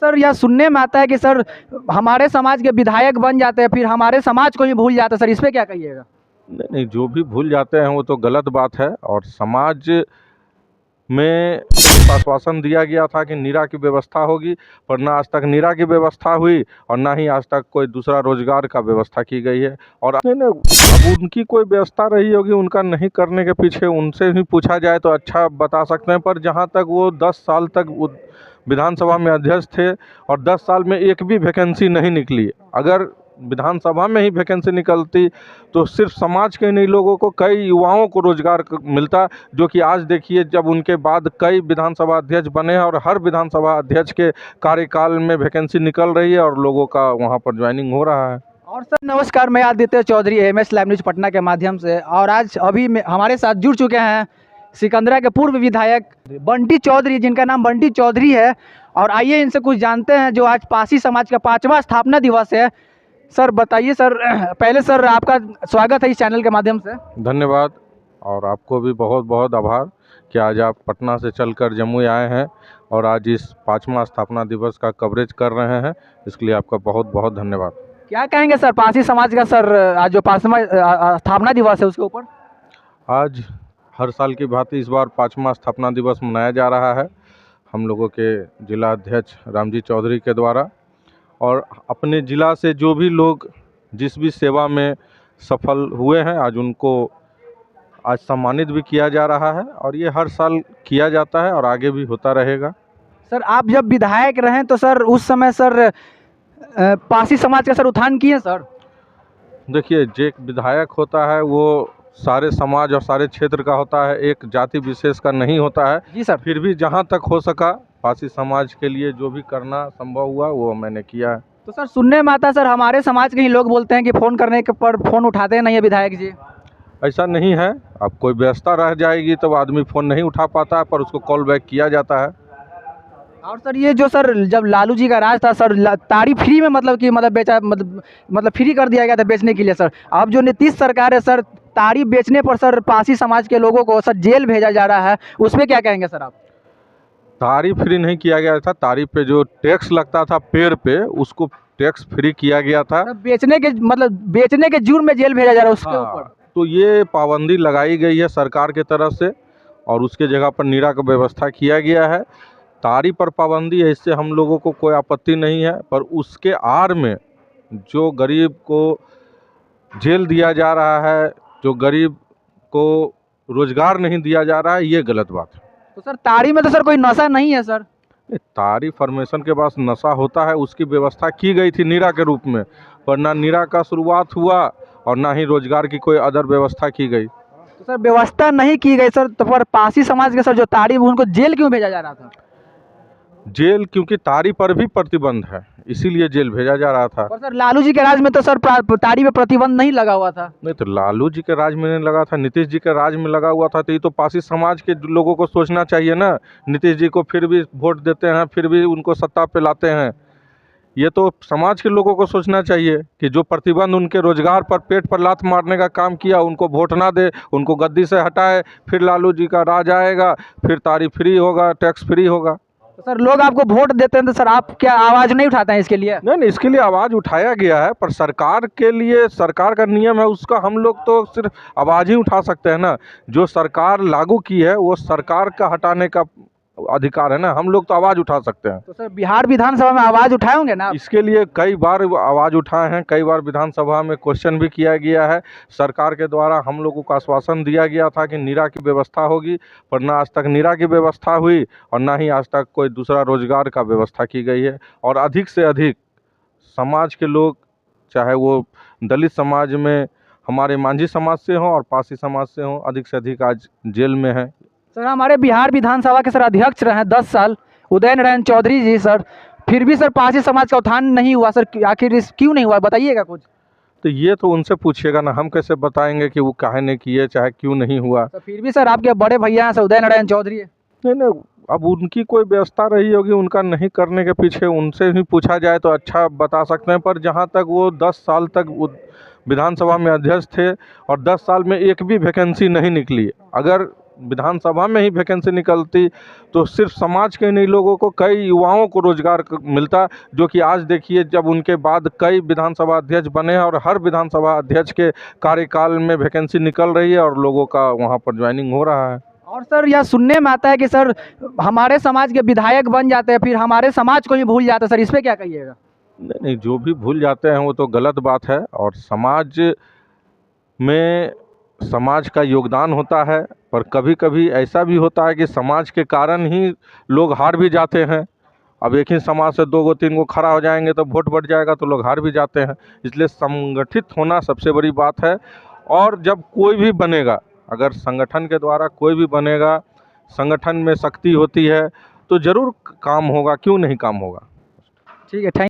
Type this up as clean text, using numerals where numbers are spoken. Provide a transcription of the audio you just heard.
Sir यह सुनने में आता है कि सर हमारे समाज के विधायक बन जाते हैं फिर हमारे समाज को ही भूल जाते हैं। सर इस पे क्या कहिएगा? नहीं नहीं, जो भी भूल जाते हैं वो तो गलत बात है। और समाज में एक आश्वासन दिया गया था कि नीरा की व्यवस्था होगी, पर ना आज तक नीरा की व्यवस्था हुई और ना ही आज तक कोई दूसरा रोजगार का व्यवस्था की गई है। और नहीं नहीं, अब उनकी कोई व्यवस्था रही होगी, उनका नहीं करने के पीछे उनसे भी पूछा जाए तो अच्छा बता सकते हैं। पर जहाँ तक वो 10 साल तक विधानसभा में अध्यक्ष थे और 10 साल में एक भी वैकेंसी नहीं निकली। अगर विधानसभा में ही वैकेंसी निकलती तो सिर्फ समाज के नहीं लोगों को, कई युवाओं को रोजगार मिलता। जो कि आज देखिए, जब उनके बाद कई विधानसभा अध्यक्ष बने हैं और हर विधानसभा अध्यक्ष के कार्यकाल में वैकेंसी निकल रही है और लोगों का वहाँ पर ज्वाइनिंग हो रहा है। और सर नमस्कार, मैं Aditya Chaudhary MS live news Patna के माध्यम से, और आज अभी हमारे साथ जुड़ चुके हैं सिकंदरा के पूर्व विधायक बंटी चौधरी, जिनका नाम बंटी चौधरी है। और आइए इनसे कुछ जानते हैं, जो आज पासी समाज का 5वां स्थापना दिवस है। सर बताइए सर, पहले सर आपका स्वागत है इस चैनल के माध्यम से। धन्यवाद। और आपको भी बहुत बहुत आभार कि आज आप पटना से चलकर जमुई आए हैं और आज इस 5वां स्थापना दिवस का कवरेज कर रहे हैं। इसके लिए आपका बहुत बहुत धन्यवाद। क्या कहेंगे सर पासी समाज का, सर आज जो 5वां स्थापना दिवस है उसके ऊपर? आज हर साल की भांति इस बार 5वां स्थापना दिवस मनाया जा रहा है हम लोगों के जिला अध्यक्ष रामजी चौधरी के द्वारा। और अपने ज़िला से जो भी लोग जिस भी सेवा में सफल हुए हैं, आज उनको आज सम्मानित भी किया जा रहा है। और ये हर साल किया जाता है और आगे भी होता रहेगा। सर आप जब विधायक रहे तो सर उस समय सर पासी समाज का सर उत्थान किए सर? देखिए, जो एक विधायक होता है वो सारे समाज और सारे क्षेत्र का होता है, एक जाति विशेष का नहीं होता है। जी सर। फिर भी जहाँ तक हो सका पासी समाज के लिए जो भी करना संभव हुआ वो मैंने किया है। तो सर सुनने में आता है सर हमारे समाज के ही लोग बोलते हैं कि फ़ोन करने के पर फ़ोन उठाते नहीं है विधायक जी। ऐसा नहीं है। अब कोई व्यवस्था रह जाएगी तो आदमी फ़ोन नहीं उठा पाता है, पर उसको कॉल बैक किया जाता है। और सर ये जो सर जब लालू जी का राज था सर, ताड़ी फ्री में मतलब कि मतलब बेचा, मतलब फ्री कर दिया गया था बेचने के लिए सर। अब जो नीतीश सरकार है सर, ताड़ी बेचने पर सर पासी समाज के लोगों को सर जेल भेजा जा रहा है, उसमें क्या कहेंगे सर आप? तारी फ्री नहीं किया गया था। तारी पे जो टैक्स लगता था पेड़ पे, उसको टैक्स फ्री किया गया था। सर बेचने के जुर्म में जेल भेजा जा रहा है उसके ऊपर। तो ये पाबंदी लगाई गई है सरकार के तरफ से और उसके जगह पर नीरा का व्यवस्था किया गया है। तारी पर पाबंदी है, इससे हम लोगों को कोई आपत्ति नहीं है। पर उसके आड़ में जो गरीब को जेल दिया जा रहा है, जो गरीब को रोजगार नहीं दिया जा रहा है, ये गलत बात है। तो सर ताड़ी में तो सर कोई नशा नहीं है सर? तारी फॉर्मेशन के पास नशा होता है, उसकी व्यवस्था की गई थी नीरा के रूप में, पर ना नीरा का शुरुआत हुआ और ना ही रोजगार की कोई अदर व्यवस्था की गई। तो सर व्यवस्था नहीं की गई सर, तो पर पासी समाज के सर जो ताड़ी उनको जेल क्यों भेजा जा रहा था? जेल क्योंकि तारी पर भी प्रतिबंध है, इसीलिए जेल भेजा जा रहा था। पर सर लालू जी के राज में तो सर ताड़ी पे प्रतिबंध नहीं लगा हुआ था। नहीं तो लालू जी के राज में नहीं लगा था, नीतीश जी के राज में लगा हुआ था। तो ये तो पासी समाज के लोगों को सोचना चाहिए ना। नीतीश जी को फिर भी वोट देते हैं, फिर भी उनको सत्ता पे लाते हैं। ये तो समाज के लोगों को सोचना चाहिए कि जो प्रतिबंध उनके रोजगार पर, पेट पर लात मारने का काम किया, उनको वोट ना दे, उनको गद्दी से हटाए। फिर लालू जी का राज आएगा, फिर तारी फ्री होगा, टैक्स फ्री होगा। तो सर लोग आपको वोट देते हैं तो सर आप क्या आवाज़ नहीं उठाते हैं इसके लिए? नहीं, इसके लिए आवाज़ उठाया गया है, पर सरकार के लिए सरकार का नियम है, उसका हम लोग तो सिर्फ आवाज़ ही उठा सकते हैं ना। जो सरकार लागू की है वो सरकार का हटाने का अधिकार है ना, हम लोग तो आवाज़ उठा सकते हैं। तो सर बिहार विधानसभा में आवाज़ उठाए होंगे ना? इसके लिए कई बार आवाज़ उठाए हैं, कई बार विधानसभा में क्वेश्चन भी किया गया है। सरकार के द्वारा हम लोगों को आश्वासन दिया गया था कि नीरा की व्यवस्था होगी, पर ना आज तक नीरा की व्यवस्था हुई और ना ही आज तक कोई दूसरा रोजगार का व्यवस्था की गई है। और अधिक से अधिक समाज के लोग, चाहे वो दलित समाज में हमारे मांझी समाज से हों और पासी समाज से हों, अधिक से अधिक आज जेल में हैं। सर हमारे बिहार विधानसभा के सर अध्यक्ष रहे 10 साल उदय नारायण चौधरी जी सर, फिर भी सर पासी समाज का उत्थान नहीं हुआ सर, आखिर इस क्यों नहीं हुआ बताइएगा कुछ? तो ये तो उनसे पूछिएगा ना, हम कैसे बताएंगे कि वो काहे ने किए, चाहे क्यों नहीं हुआ। तो फिर भी सर आपके बड़े भैया हैं सर उदय नारायण चौधरी है। नहीं नहीं, अब उनकी कोई व्यवस्था रही होगी, उनका नहीं करने के पीछे उनसे भी पूछा जाए तो अच्छा बता सकते हैं। पर जहाँ तक वो 10 साल तक विधानसभा में अध्यक्ष थे और 10 साल में एक भी वैकेंसी नहीं निकली। अगर विधानसभा में ही वैकेंसी निकलती तो सिर्फ समाज के नहीं लोगों को, कई युवाओं को रोजगार मिलता, जो कि आज देखिए जब उनके बाद कई विधानसभा अध्यक्ष बने हैं और हर विधानसभा अध्यक्ष के कार्यकाल में वैकेंसी निकल रही है और लोगों का वहाँ पर ज्वाइनिंग हो रहा है। और सर यह सुनने में आता है कि सर हमारे समाज के विधायक बन जाते हैं फिर हमारे समाज को ही भूल जाते हैं, सर इस पे क्या कहिएगा? नहीं नहीं, जो भी भूल जाते हैं वो तो गलत बात है, और समाज में समाज का योगदान होता है, पर कभी कभी ऐसा भी होता है कि समाज के कारण ही लोग हार भी जाते हैं। अब एक ही समाज से 2 गो 3 गो खड़ा हो जाएंगे तो वोट बढ़ जाएगा तो लोग हार भी जाते हैं। इसलिए संगठित होना सबसे बड़ी बात है। और जब कोई भी बनेगा, अगर संगठन के द्वारा कोई भी बनेगा, संगठन में शक्ति होती है तो ज़रूर काम होगा, क्यों नहीं काम होगा। ठीक है, थैंक